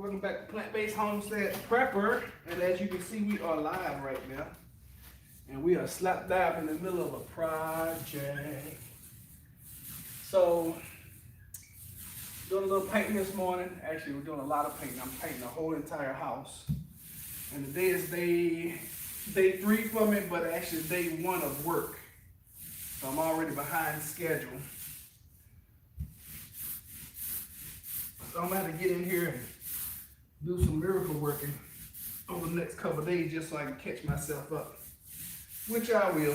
Welcome back to Plant-Based Homestead Prepper. And as you can see, we are live right now. And we are slap dab in the middle of a project. So, doing a little painting this morning. Actually, we're doing a lot of painting. I'm painting the whole entire house. And today is day 3 for me, but actually day 1 of work. So I'm already behind schedule. So I'm gonna have to get in here and do some miracle working over the next couple of days just so I can catch myself up, which I will.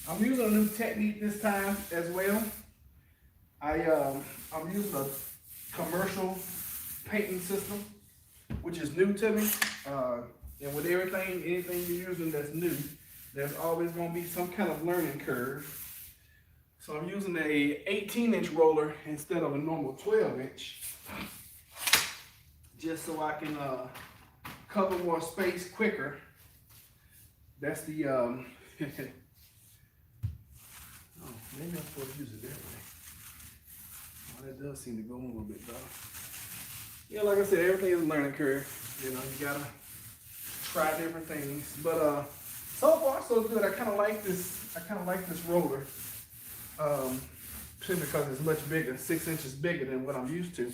I'm using a new technique this time as well. I'm using a commercial painting system, which is new to me. And with anything you're using that's new, there's always going to be some kind of learning curve. So I'm using a 18-inch roller instead of a normal 12-inch, just so I can cover more space quicker. That's the, oh, maybe I'm supposed to use it that way. Oh, that does seem to go a little bit better. Yeah, like I said, everything is a learning curve. You know, you gotta try different things. But so far so good. I kind of like this roller. Simply because it's much bigger, 6 inches bigger than what I'm used to.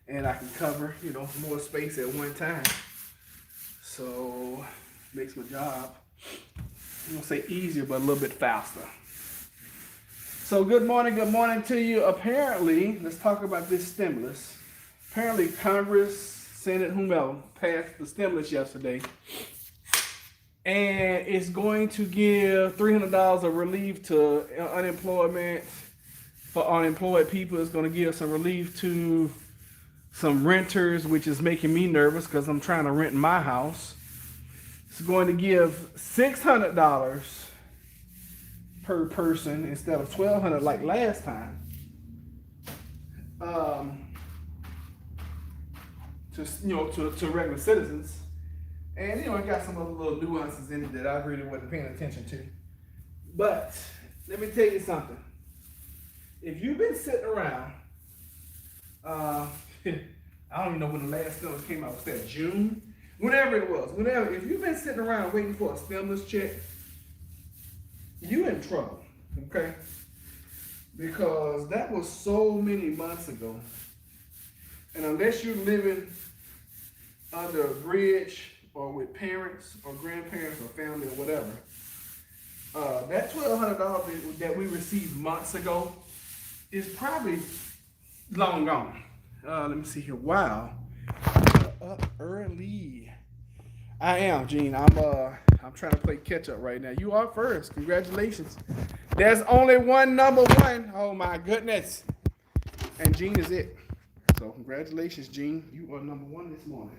And I can cover, you know, more space at one time. So, makes my job, I won't say easier, but a little bit faster. So, good morning to you. Apparently, let's talk about this stimulus. Apparently, Congress, Senate, whomever, passed the stimulus yesterday. And it's going to give $300 of relief to unemployment for unemployed people. It's going to give some relief to some renters, which is making me nervous because I'm trying to rent my house. It's going to give $600 per person instead of $1,200 like last time. To regular citizens. And, you know, it got some other little nuances in it that I really wasn't paying attention to. But let me tell you something. If you've been sitting around, I don't even know when the last stimulus came out. Was that June? Whenever it was. If you've been sitting around waiting for a stimulus check, you in trouble, okay? Because that was so many months ago. And unless you're living under a bridge or with parents or grandparents or family or whatever, that $1,200 that we received months ago is probably long gone. Let me see here. Wow, up early. I am, Gene. I'm trying to play catch up right now. You are first. Congratulations. There's only one number one. Oh my goodness. And Gene is it. So congratulations, Gene. You are number 1 this morning.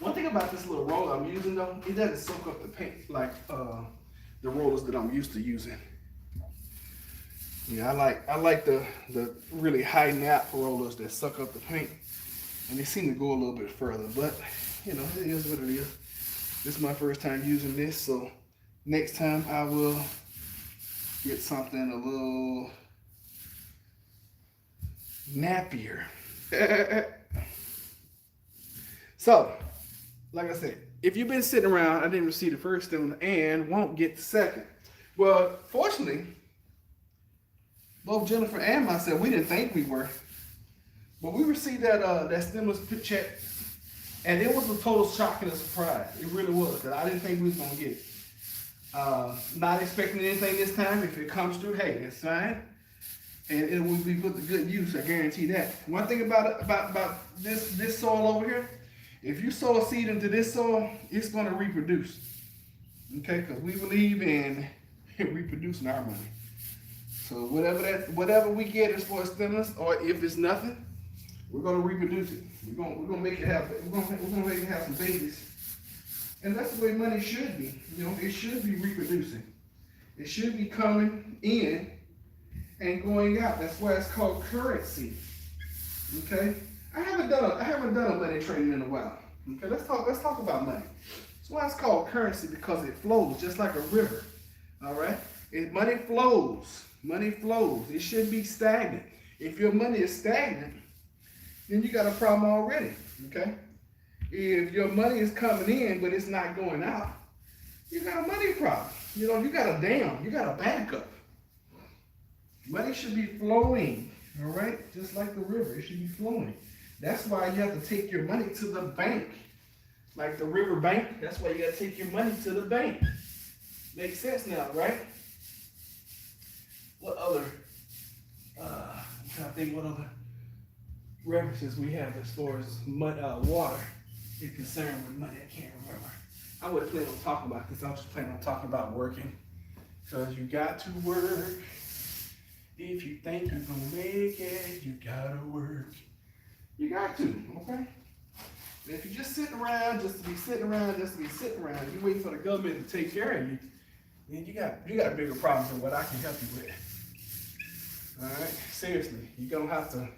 One thing about this little roller I'm using though, it doesn't soak up the paint like the rollers that I'm used to using. Yeah, I like the really high nap rollers that suck up the paint, and they seem to go a little bit further. But you know, it is what it is. This is my first time using this, so next time I will get something a little nappier. So, like I said, if you've been sitting around, I didn't receive the first one and won't get the second. Well, fortunately, both Jennifer and myself, we didn't think we were. But we received that stimulus check, and it was a total shock and a surprise. It really was, because I didn't think we was going to get it. Not expecting anything this time. If it comes through, hey, it's fine. And it will be put to good use, I guarantee that. One thing about this soil over here, if you sow a seed into this soil, it's going to reproduce. Okay, because we believe in reproducing our money. So whatever we get as far as stimulus, or if it's nothing, we're going to reproduce it. We're gonna make it have. We're gonna make it have some babies. And that's the way money should be. You know, it should be reproducing. It should be coming in and going out. That's why it's called currency. Okay. I haven't done a money training in a while. Okay, let's talk about money. That's why it's called currency, because it flows just like a river. All right, money flows. Money flows. It should be stagnant. If your money is stagnant, then you got a problem already, okay? If your money is coming in, but it's not going out, you got a money problem. You know, you got a dam, you got a backup. Money should be flowing, all right? Just like the river, it should be flowing. That's why you have to take your money to the bank. Like the river bank, that's why you got to take your money to the bank. Makes sense now, right? What other, I'm trying to think what other references we have as far as water is concerned with money. I can't remember. I would plan on talking about this. I was just planning on talking about working. Because you got to work. If you think you're going to make it, you got to work. You got to, okay? And if you're just sitting around, just to be sitting around, you wait for the government to take care of you, then you got bigger problems than what I can help you with. All right? Seriously, you're going to have to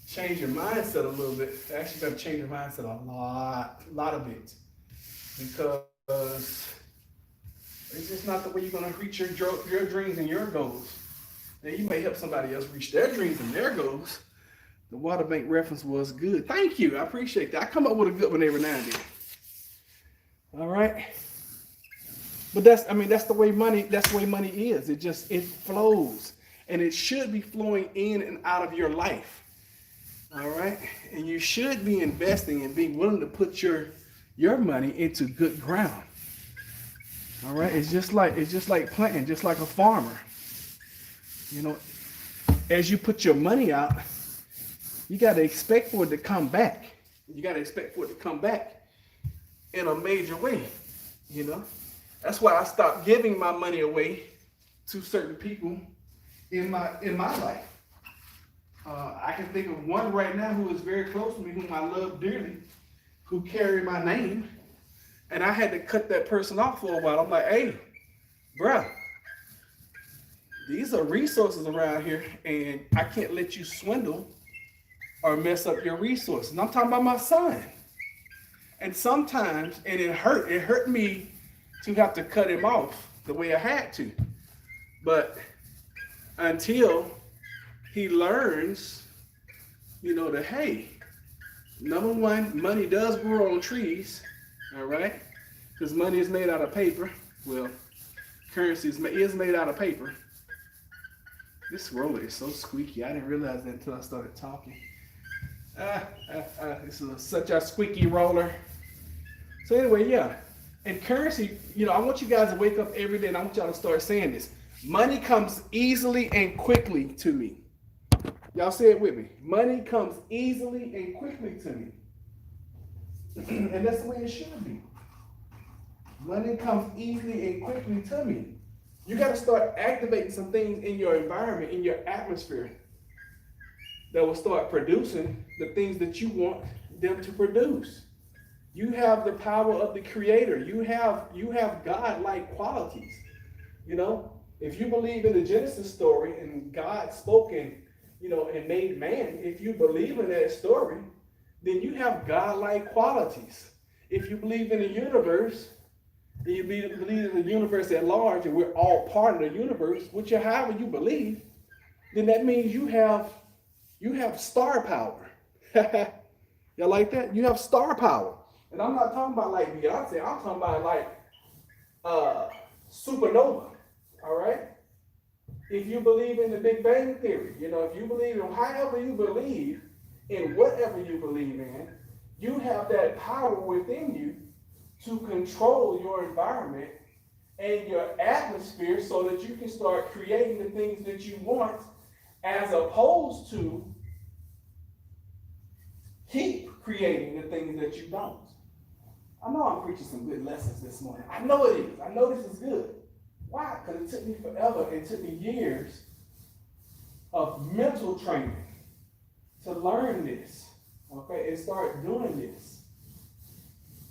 change your mindset a little bit. Actually, you got to change your mindset a lot of it. Because it's just not the way you're going to reach your dreams and your goals. Now, you may help somebody else reach their dreams and their goals. The water bank reference was good. Thank you. I appreciate that. I come up with a good one every now and then. All right. But that's the way money is. It flows. And it should be flowing in and out of your life. All right. And you should be investing and being willing to put your money into good ground. All right. It's just like planting, just like a farmer. You know, as you put your money out, you got to expect for it to come back. You got to expect for it to come back in a major way. You know, that's why I stopped giving my money away to certain people in my life. I can think of one right now who is very close to me, whom I love dearly, who carried my name, and I had to cut that person off for a while. I'm like, hey, bruh, these are resources around here, and I can't let you swindle or mess up your resources. And I'm talking about my son. And sometimes, and it hurt me to have to cut him off the way I had to. But until he learns, you know, that, hey, number one, money does grow on trees, all right? Because money is made out of paper. Well, currency is made out of paper. This roller is so squeaky. I didn't realize that until I started talking. This is such a squeaky roller. So anyway, yeah. And currency, you know, I want you guys to wake up every day and I want y'all to start saying this. Money comes easily and quickly to me. Y'all say it with me. Money comes easily and quickly to me. And that's the way it should be. Money comes easily and quickly to me. You got to start activating some things in your environment, in your atmosphere, that will start producing the things that you want them to produce. You have the power of the Creator. You have God-like qualities. You know, if you believe in the Genesis story and God spoke and, you know, and made man, if you believe in that story, then you have God-like qualities. If you believe in the universe, and you believe in the universe at large, and we're all part of the universe, however you believe, then that means you have star power. Y'all like that? You have star power. And I'm not talking about like Beyonce. I'm talking about like supernova. All right? If you believe in the Big Bang Theory, you know, if you believe in however you believe, in whatever you believe in, you have that power within you to control your environment and your atmosphere so that you can start creating the things that you want, as opposed to keep creating the things that you don't. I know I'm preaching some good lessons this morning. I know it is. I know this is good. Why? Because it took me forever. It took me years of mental training to learn this, okay, and start doing this.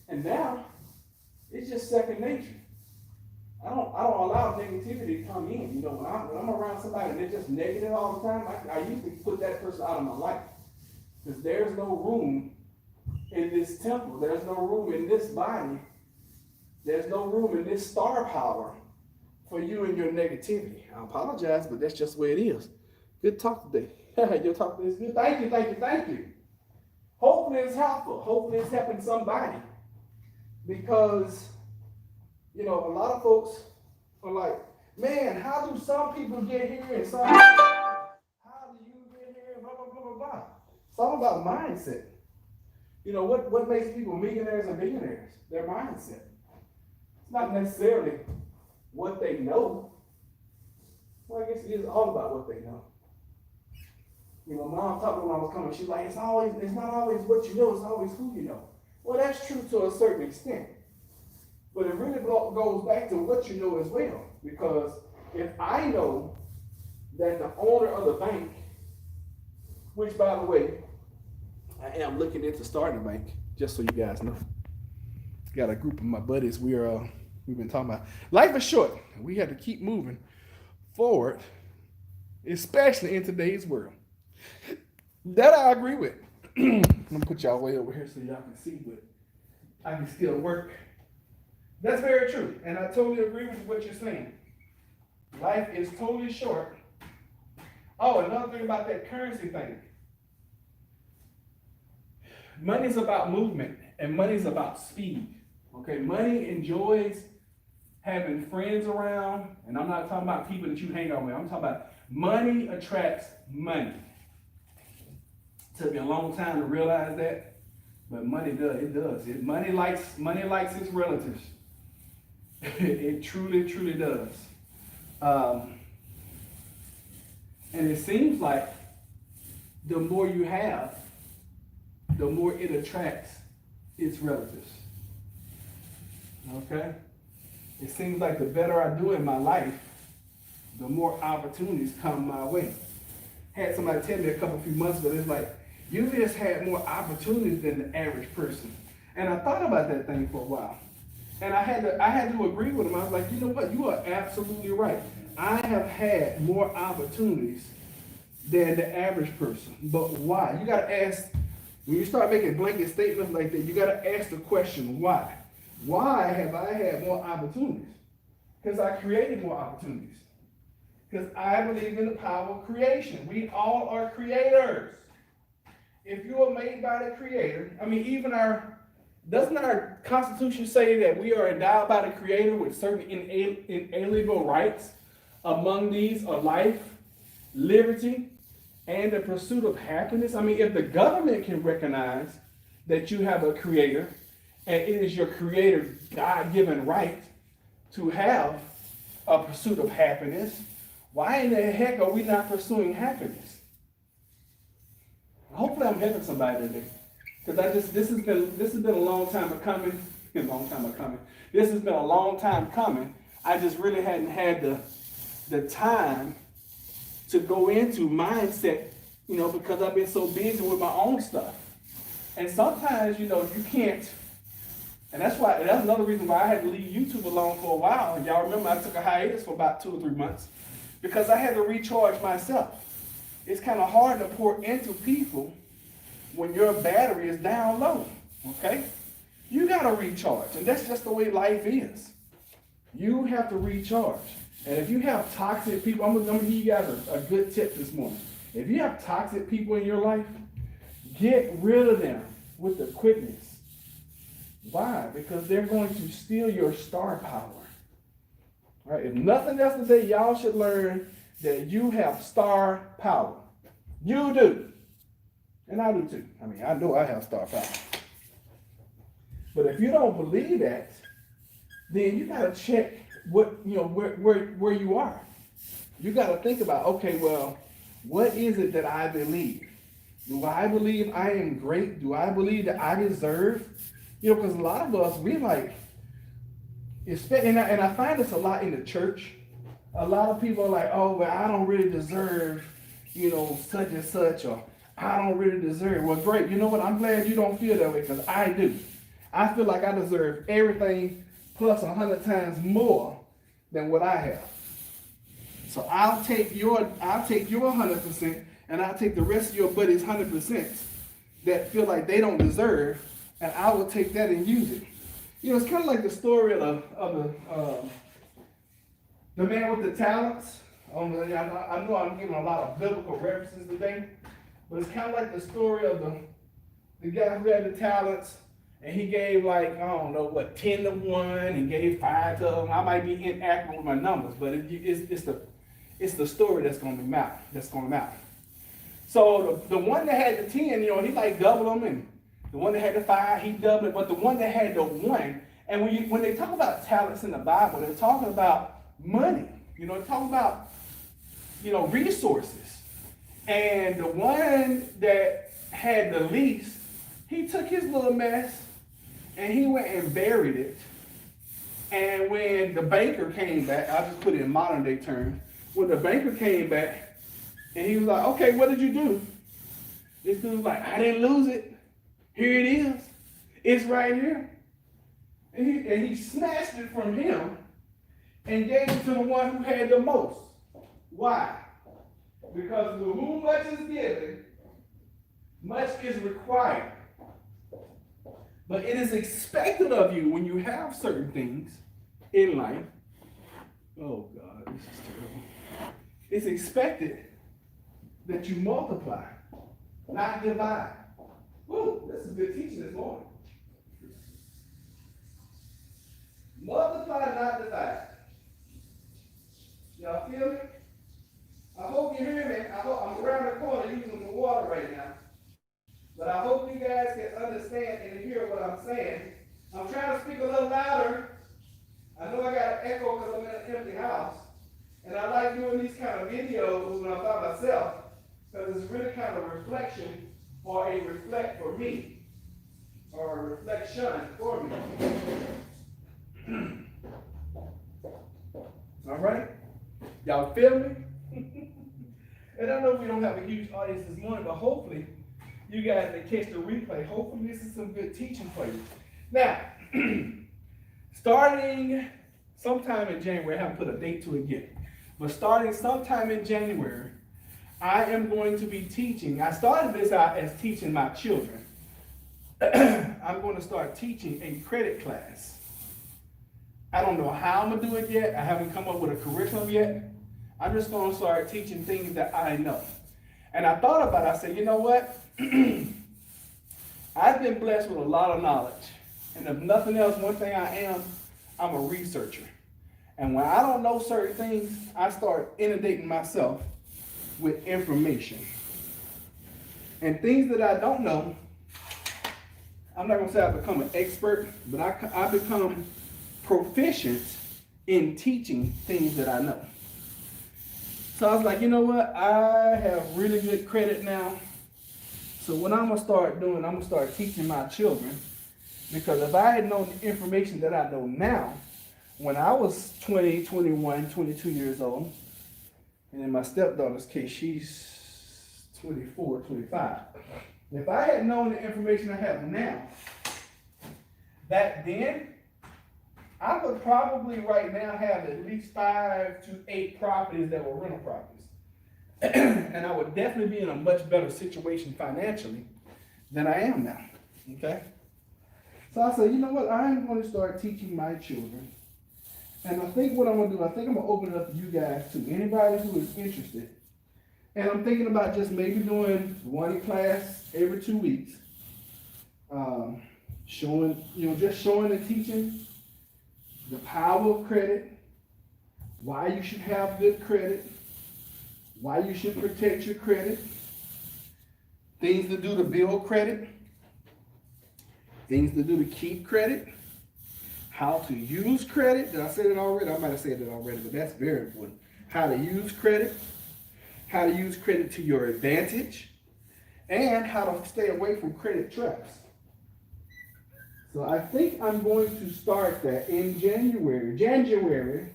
And now, it's just second nature. I don't allow negativity to come in. You know, when I'm around somebody and they're just negative all the time, I usually put that person out of my life. Because there's no room in this temple. There's no room in this body. There's no room in this star power for you and your negativity. I apologize, but that's just the way it is. Good talk today. Your talk today is good. Thank you. Hopefully it's helpful. Hopefully it's helping somebody. Because, you know, a lot of folks are like, man, how do some people get here and some how do you get here and blah, blah, blah, blah, blah. It's all about mindset. You know, what makes people millionaires and billionaires? Their mindset. It's not necessarily what they know. Well, I guess it is all about what they know. You know, Mom taught me when I was coming, she's like, it's not always what you know, it's always who you know. Well, that's true to a certain extent. But it really goes back to what you know as well. Because if I know that the owner of the bank, which by the way, I am looking into starting a bank, just so you guys know. Got a group of my buddies, we've been talking about. Life is short. We have to keep moving forward, especially in today's world. That I agree with. I'm gonna put y'all way over here so y'all can see, but I can still work. That's very true, and I totally agree with what you're saying. Life is totally short. Oh, another thing about that currency thing. Money's about movement, and money's about speed. Okay, money enjoys having friends around, and I'm not talking about people that you hang out with. I'm talking about money attracts money. Took me a long time to realize that, but money does. It does. Money likes its relatives. It truly, truly does. And it seems like the more you have, the more it attracts its relatives. Okay? It seems like the better I do in my life, the more opportunities come my way. Had somebody tell me a few months ago, it's like, you just had more opportunities than the average person. And I thought about that thing for a while. And I had to agree with him. I was like, you know what? You are absolutely right. I have had more opportunities than the average person. But why? You got to ask, when you start making blanket statements like that, you got to ask the question, why? Why have I had more opportunities? Because I created more opportunities. Because I believe in the power of creation. We all are creators. If you are made by the Creator, I mean, doesn't our Constitution say that we are endowed by the Creator with certain inalienable rights? Among these are life, liberty, and the pursuit of happiness. I mean, if the government can recognize that you have a Creator, and it is your Creator God-given right to have a pursuit of happiness, why in the heck are we not pursuing happiness? Hopefully I'm helping somebody today. Because this has been a long time coming. This has been a long time coming. I just really hadn't had the time to go into mindset, because I've been so busy with my own stuff. And sometimes, you can't. And that's another reason why I had to leave YouTube alone for a while. And y'all remember I took a hiatus for about 2 or 3 months because I had to recharge myself. It's kind of hard to pour into people when your battery is down low, okay? You got to recharge, and that's just the way life is. You have to recharge. And if you have toxic people, I'm going to give you guys a good tip this morning. If you have toxic people in your life, get rid of them with the quickness. Why? Because they're going to steal your star power. All right? If nothing else today, y'all should learn that you have star power. You do. And I do too. I mean, I know I have star power. But if you don't believe that, then you got to check where you are. You got to think about, okay, well, what is it that I believe? Do I believe I am great? Do I believe that I deserve? Because a lot of us, we like, and I find this a lot in the church. A lot of people are like, oh, well, I don't really deserve, such and such, or I don't really deserve. Well, great. You know what? I'm glad you don't feel that way, because I do. I feel like I deserve everything plus 100 times more than what I have. So I'll take your 100%, and I'll take the rest of your buddies' 100% that feel like they don't deserve, and I will take that and use it. It's kind of like the story of the man with the talents. I know I'm giving a lot of biblical references today, but it's kind of like the story of the guy who had the talents, and he gave like, I don't know what, 10 to 1 and gave 5 to them. I might be inaccurate with my numbers, but it's the story that's gonna be out. That's gonna matter. So the one that had the 10, he like doubled them, and the one that had the 5, he doubled it. But the one that had the 1, and when they talk about talents in the Bible, they're talking about money. They're talking about resources. And the one that had the least, he took his little mess and he went and buried it. And when the banker came back, I'll just put it in modern day terms. When the banker came back and he was like, okay, what did you do? This dude was like, I didn't lose it. Here it is. It's right here. And he snatched it from him and gave it to the one who had the most. Why? Because to whom much is given, much is required. But it is expected of you when you have certain things in life. Oh God, this is terrible. It's expected that you multiply, not divide. Woo, this is good teaching this morning. Multiply, not divide. Y'all feel me? I hope you hear me. I'm around the corner using some water right now. But I hope you guys can understand and hear what I'm saying. I'm trying to speak a little louder. I know I got an echo because I'm in an empty house. And I like doing these kind of videos when I'm by myself because it's really kind of a reflection or a reflect for me or a reflection for me. All right? Y'all feel me? And I know we don't have a huge audience this morning, but hopefully you guys that catch the replay, hopefully this is some good teaching for you. Now, starting sometime in January, I haven't put a date to it yet, but starting sometime in January, I am going to be teaching. I started this out as teaching my children. I'm going to start teaching a credit class. I don't know how I'm going to do it yet. I haven't come up with a curriculum yet. I'm just going to start teaching things that I know. And I thought about it. I said, you know what? I've been blessed with a lot of knowledge. And if nothing else, one thing I'm a researcher. And when I don't know certain things, I start inundating myself with information. And things that I don't know, I'm not going to say I become an expert, but I become proficient in teaching things that I know. So I was like, you know what? I have really good credit now. So what I'm going to start doing, I'm going to start teaching my children. Because if I had known the information that I know now, when I was 20, 21, 22 years old, and in my stepdaughter's case, she's 24, 25. If I had known the information I have now, back then, I would probably right now have at least 5 to 8 properties that were rental properties. And I would definitely be in a much better situation financially than I am now, okay? So I said, you know what, I'm going to start teaching my children. And I think what I'm going to do, I think I'm going to open it up to you guys too, anybody who is interested. And I'm thinking about just maybe doing one class every 2 weeks. Showing and teaching the power of credit, why you should have good credit, why you should protect your credit, things to do to build credit, things to do to keep credit, how to use credit. Did I say that already? I might have said that already, but that's very important. How to use credit, how to use credit to your advantage, and how to stay away from credit traps. So I think I'm going to start that in January.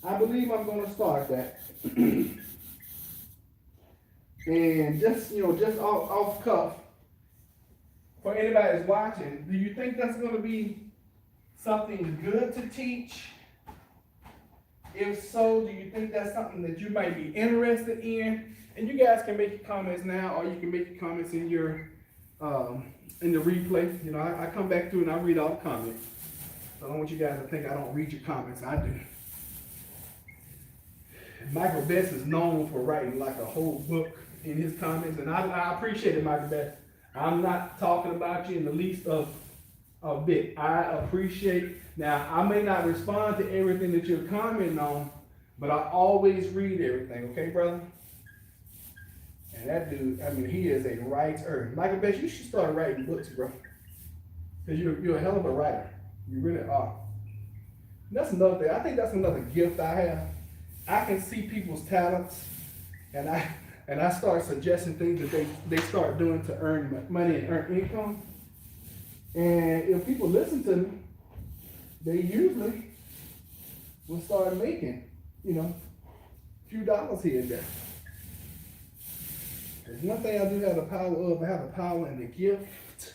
I believe I'm going to start that. And just off cuff, for anybody that's watching, do you think that's going to be something good to teach? If so, do you think that's something that you might be interested in? And you guys can make your comments now, or you can make your comments in your in the replay. You know, I come back through and I read all the comments. So I don't want you guys to think I don't read your comments. I do. Michael Best is known for writing like a whole book in his comments, and I appreciate it, Michael Best. I'm not talking about you in the least of a bit. I appreciate, now I may not respond to everything that you're commenting on, but I always read everything, okay, brother? And that dude, I mean, he is a writer. Michael Bass, you should start writing books, bro. Because you're a hell of a writer. You really are. That's another thing. I think that's another gift I have. I can see people's talents, and I start suggesting things that they start doing to earn money and earn income. And if people listen to me, they usually will start making, a few dollars here and there. There's one thing I do have the power of. I have the power and the gift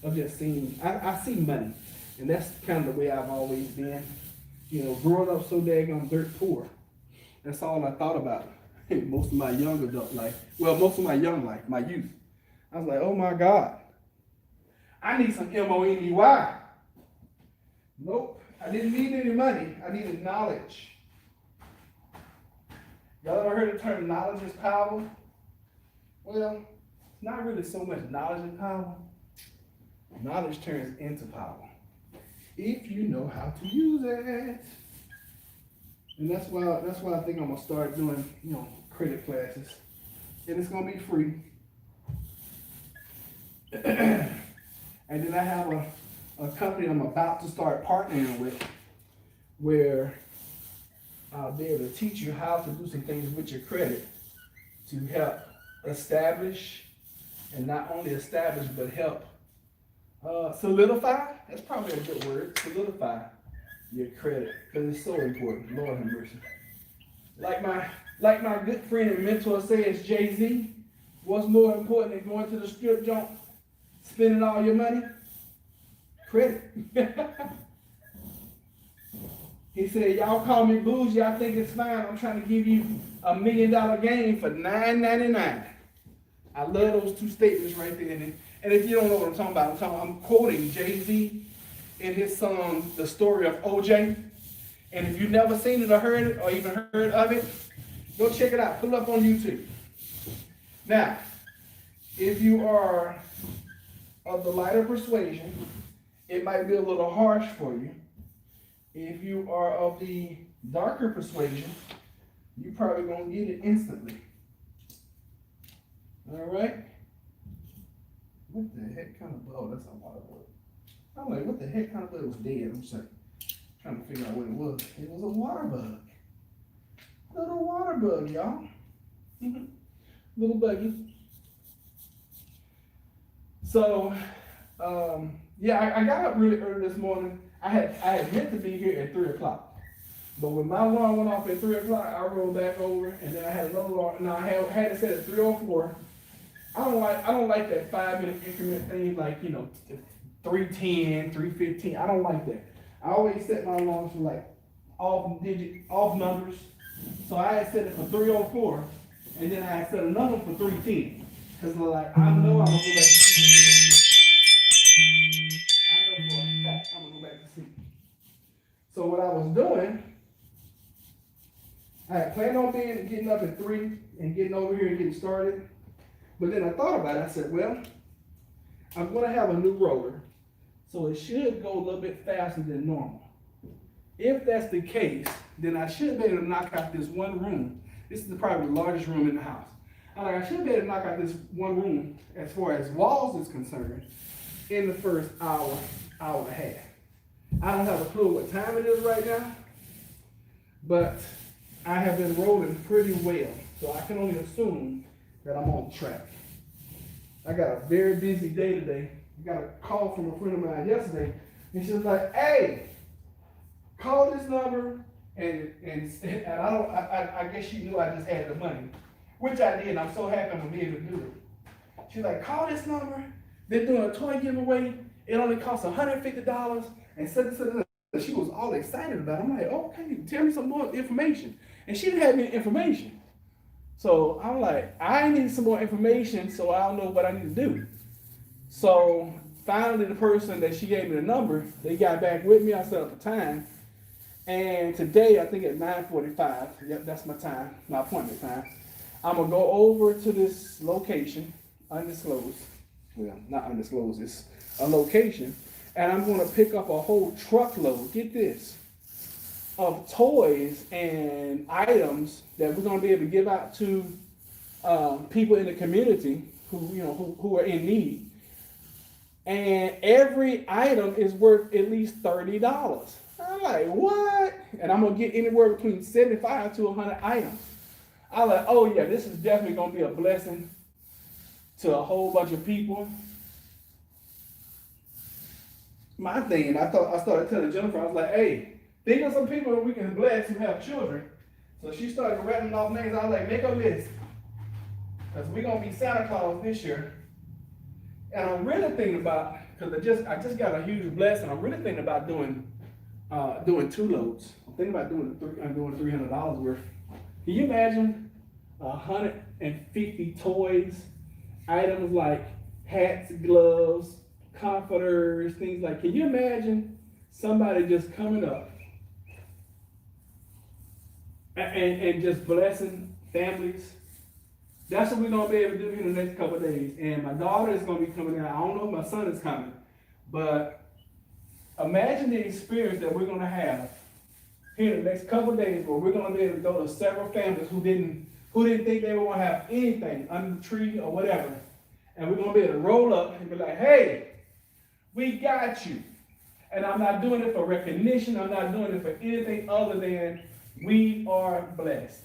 of just seeing. I see money, and that's kind of the way I've always been. Growing up so daggone dirt poor. That's all I thought about most of my young adult life. Well, most of my young life, my youth. I was like, oh my God, I need some money. Nope, I didn't need any money. I needed knowledge. Y'all ever heard the term knowledge is power? Well, it's not really so much knowledge is power. Knowledge turns into power if you know how to use it. And that's why I think I'm gonna start doing, credit classes. And it's gonna be free. And then I have a company I'm about to start partnering with where I'll be able to teach you how to do some things with your credit to help establish, and not only establish, but help solidify. That's probably a good word. Solidify your credit, because it's so important. Lord have mercy. Like my good friend and mentor says, Jay-Z, what's more important than going to the strip joint, spending all your money? Credit. He said, y'all call me bougie, I think it's fine. I'm trying to give you $1 million game for $9.99. I love those two statements right there. And if you don't know what I'm talking about, I'm quoting Jay-Z in his song, The Story of OJ. And if you've never seen it or heard it or even heard of it, go check it out. Pull it up on YouTube. Now, if you are of the lighter persuasion, it might be a little harsh for you. If you are of the darker persuasion, you probably gonna get it instantly. All right? What the heck kind of bug? That's a water bug. I'm like, what the heck kind of bug was dead? I'm just like, trying to figure out what it was. It was a water bug. Little water bug, y'all. Little buggy. So, yeah, I got up really early this morning. I had meant to be here at 3 o'clock. But when my alarm went off at 3 o'clock, I rolled back over, and then I had another alarm. Now I had it set at 3:04. I don't like that 5-minute increment thing, like 3:10, 3:15. I don't like that. I always set my alarms for like off numbers. So I had set it for 3:04, and then I had set another one for 3:10. Because like I know I'm gonna go back to sleep. I know for a fact I'm gonna go back to sleep. So what I was doing, I had planned on getting up at 3 and getting over here and getting started. But then I thought about it. I said, well, I'm going to have a new roller, so it should go a little bit faster than normal. If that's the case, then I should be able to knock out this one room. This is probably the largest room in the house. I should be able to knock out this one room as far as walls is concerned in the first hour and a half. I don't have a clue what time it is right now, but I have been rolling pretty well, so I can only assume that I'm on track. I got a very busy day today. I got a call from a friend of mine yesterday, and she was like, "Hey, call this number," and I guess she knew I just had the money, which I did. I'm so happy I'm gonna be able to do it. She's like, "Call this number. They're doing a toy giveaway. It only costs $150." And she was all excited about it. I'm like, "Okay, tell me some more information." And she didn't have any information. So I'm like, I need some more information so I don't know what I need to do. So finally the person that she gave me the number, they got back with me. I set up a time. And today, I think at 9:45, yep, that's my time, my appointment time. I'm gonna go over to this location undisclosed, well, not undisclosed, it's a location, and I'm going to pick up a whole truckload, get this, of toys and items that we're going to be able to give out to people in the community who are in need. And every item is worth at least $30. I'm like, what? And I'm gonna get anywhere between 75 to 100 items. I'm like, oh yeah, this is definitely gonna be a blessing to a whole bunch of people. My thing, I started telling Jennifer, I was like, hey, think of some people that we can bless who have children. So she started rattling off names. I was like, make a list, because we're gonna be Santa Claus this year. And I'm really thinking about, because I just got a huge blessing. I'm really thinking about doing 2 loads. I'm thinking about doing $300 worth. Can you imagine 150 toys, items like hats, gloves, comforters, things like? Can you imagine somebody just coming up and just blessing families? That's what we're going to be able to do in the next couple of days. And my daughter is going to be coming out. I don't know if my son is coming. But imagine the experience that we're going to have here in the next couple of days, where we're going to be able to go to several families who didn't think they were going to have anything under the tree or whatever. And we're going to be able to roll up and be like, hey, we got you. And I'm not doing it for recognition. I'm not doing it for anything other than we are blessed.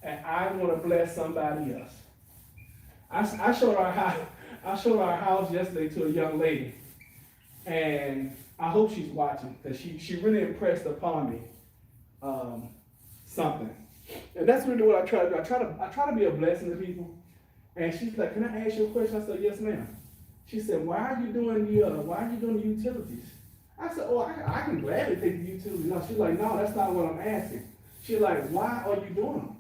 And I want to bless somebody else. I showed our house yesterday to a young lady, and I hope she's watching, because she really impressed upon me something. And that's really what I try to do. I try to be a blessing to people. And she's like, "Can I ask you a question?" I said, "Yes, ma'am." She said, "Why are you doing the utilities?" I said, "Oh, I can gladly take the utilities." No, she's like, "No, that's not what I'm asking." She's like, "Why are you doing them?"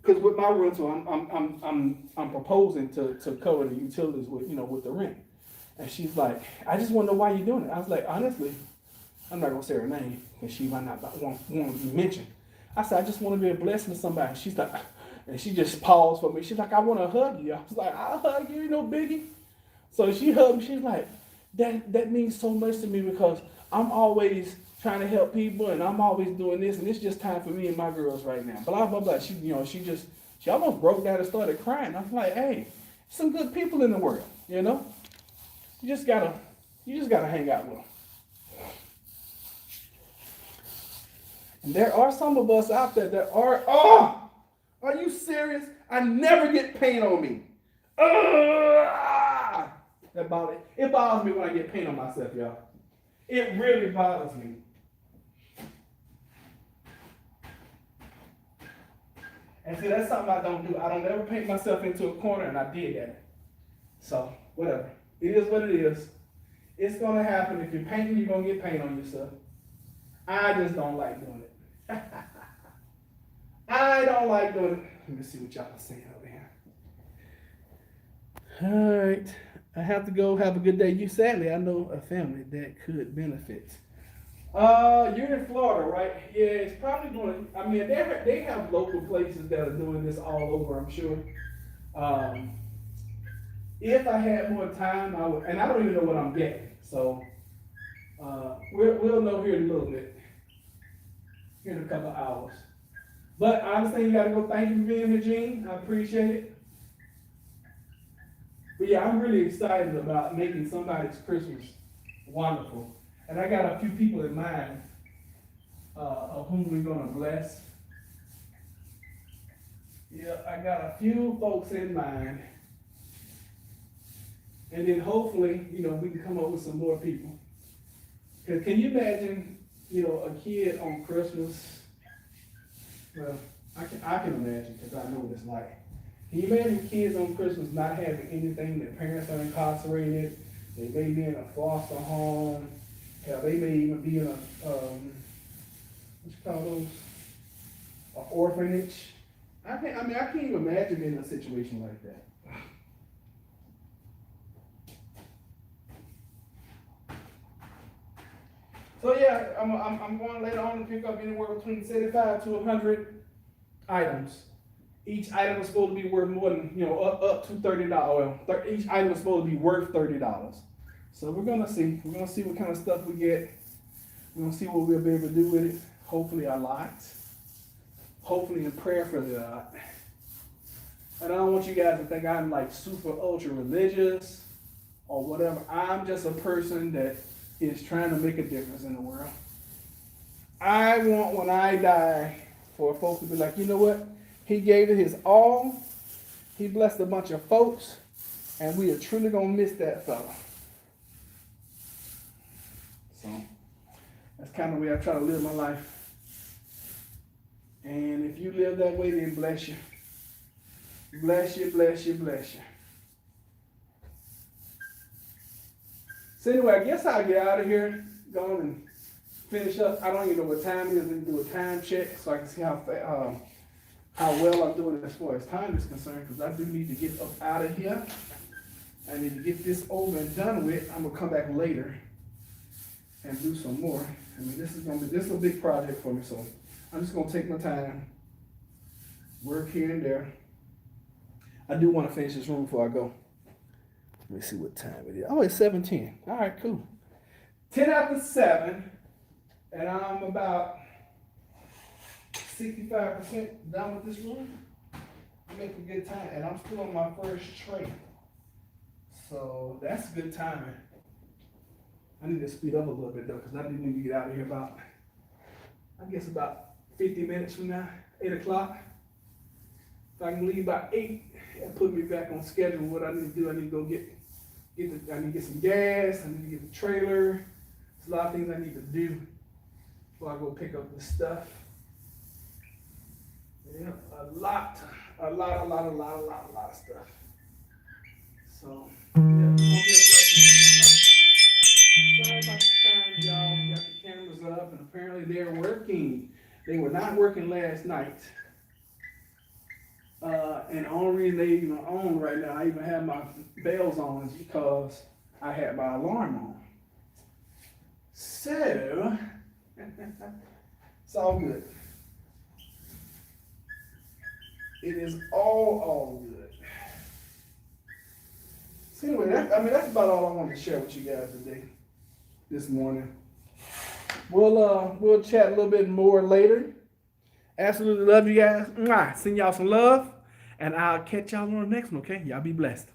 Because with my rental, I'm proposing to cover the utilities with the rent. And she's like, "I just want to know why you're doing it." I was like, honestly, I'm not gonna say her name because she might not want to be mentioned. I said, "I just want to be a blessing to somebody." She's like, and she just paused for me. She's like, "I want to hug you." I was like, "I'll hug you, no biggie." So she hugged me. She's like, that means so much to me, because I'm always trying to help people, and I'm always doing this, and it's just time for me and my girls right now. Blah blah blah. She almost broke down and started crying. I was like, hey, some good people in the world, You just gotta hang out with them. And there are some of us out there that are you serious? I never get paint on me. It bothers me when I get paint on myself, y'all. It really bothers me. And see, that's something I don't do. I don't ever paint myself into a corner, and I did that. So, whatever. It is what it is. It's going to happen. If you're painting, you're going to get paint on yourself. I just don't like doing it. I don't like doing it. Let me see what y'all are saying over here. All right. I have to go. Have a good day. Sadly, I know a family that could benefit. You're in Florida, right? Yeah, it's probably going to, they have local places that are doing this all over, I'm sure. If I had more time, I would, and I don't even know what I'm getting. So, we'll know here in a little bit, here in a couple of hours. But I understand you got to go. Thank you for being here, Gene. I appreciate it. But yeah, I'm really excited about making somebody's Christmas wonderful. And I got a few people in mind of whom we're going to bless. Yeah, I got a few folks in mind. And then hopefully, we can come up with some more people. Because can you imagine, a kid on Christmas? Well, I can imagine, because I know what it's like. Can you imagine kids on Christmas not having anything? Their parents are incarcerated. They may be in a foster home. Hell, they may even be in a, what you call those? An orphanage. I can't even imagine being in a situation like that. So yeah, I'm going later on to pick up anywhere between 75 to 100 items. Each item is supposed to be worth more than, up to $30. Well, each item is supposed to be worth $30. So we're gonna see. We're gonna see what kind of stuff we get. We're gonna see what we'll be able to do with it. Hopefully a lot. Hopefully in prayer for the lot. And I don't want you guys to think I'm like super ultra religious or whatever. I'm just a person that is trying to make a difference in the world. I want when I die for folks to be like, you know what? He gave it his all. He blessed a bunch of folks, and we are truly gonna miss that fella. So that's kind of the way I try to live my life. And if you live that way, then bless you. Bless you, bless you, bless you. So anyway, I guess I'll get out of here, go on and finish up. I don't even know what time it is. Let me do a time check so I can see how well I'm doing as far as time is concerned, because I do need to get up out of here. I need to get this over and done with. I'm gonna come back later and do some more. I mean, this is a big project for me, so I'm just gonna take my time, work here and there. I do want to finish this room before I go. Let me see what time it is. Oh, it's 7:10. All right, cool. 10 after 7, and I'm about 65% done with this room. I'm making good time, and I'm still on my first tray. So that's good timing. I need to speed up a little bit though, because I do need to get out of here about 50 minutes from now, 8 o'clock. If I can leave by 8 and put me back on schedule, what I need to do, I need to go I need to get some gas, I need to get the trailer. There's a lot of things I need to do before I go pick up the stuff. Yeah, a lot of stuff. So, yeah, sorry about the time, y'all. We got the cameras up, and apparently they're working. They were not working last night. And the only reason they even on right now, I even have my bells on, is because I had my alarm on. So, it's all good. It is all good. So anyway, that's about all I wanted to share with you guys today, this morning. We'll chat a little bit more later. Absolutely love you guys. Mwah. Send y'all some love, and I'll catch y'all on the next one, okay? Y'all be blessed.